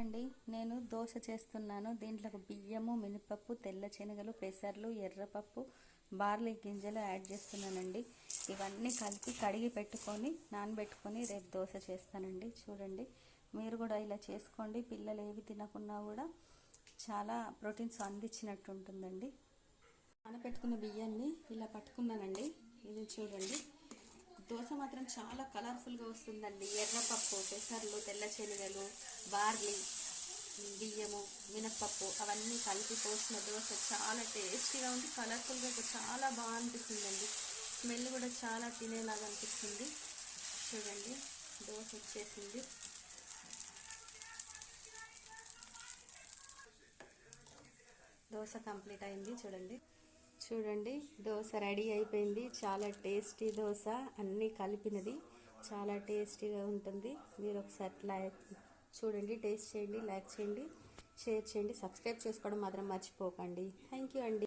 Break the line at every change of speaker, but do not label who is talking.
అండి, నేను దోశ చేస్తున్నాను. దీంట్లో బియ్యము, మినపప్పు, తెల్ల శనగలు, పెసర్లు, ఎర్రపప్పు, బార్లీ గింజలు యాడ్ చేస్తున్నానండి. ఇవన్నీ కలిపి కడిగి పెట్టుకొని నానబెట్టుకొని రేపు దోశ చేస్తానండి. చూడండి, మీరు కూడా ఇలా చేసుకోండి. పిల్లలు ఏవి తినకున్నా కూడా చాలా ప్రోటీన్స్ అందించినట్టు ఉంటుందండి. నానబెట్టుకున్న బియ్యాన్ని ఇలా పట్టుకున్నానండి. ఇది చూడండి, దోశ మాత్రం చాలా కలర్ఫుల్గా వస్తుందండి. ఎర్రపప్పు, పెసర్లు, తెల్ల శనగలు, బార్లీ, బియ్యము, మినప్పప్పు అవన్నీ కలిపి పోసిన దోశ చాలా టేస్టీగా ఉంది. కలర్ఫుల్గా చాలా బాగా అనిపిస్తుందండి. స్మెల్ కూడా చాలా తినేలాగా అనిపిస్తుంది. చూడండి, దోశ వచ్చేసింది. దోశ కంప్లీట్ అయింది. చూడండి, దోశ రెడీ అయిపోయింది. చాలా టేస్టీ దోశ, అన్నీ కలిపినది, చాలా టేస్టీగా ఉంటుంది. మీరు ఒకసారి చూడండి, టేస్ట్ చేయండి, లైక్ చేయండి, షేర్ చేయండి, సబ్స్క్రైబ్ చేసుకోవడం మాత్రం మర్చిపోకండి. థ్యాంక్ యూ అండి.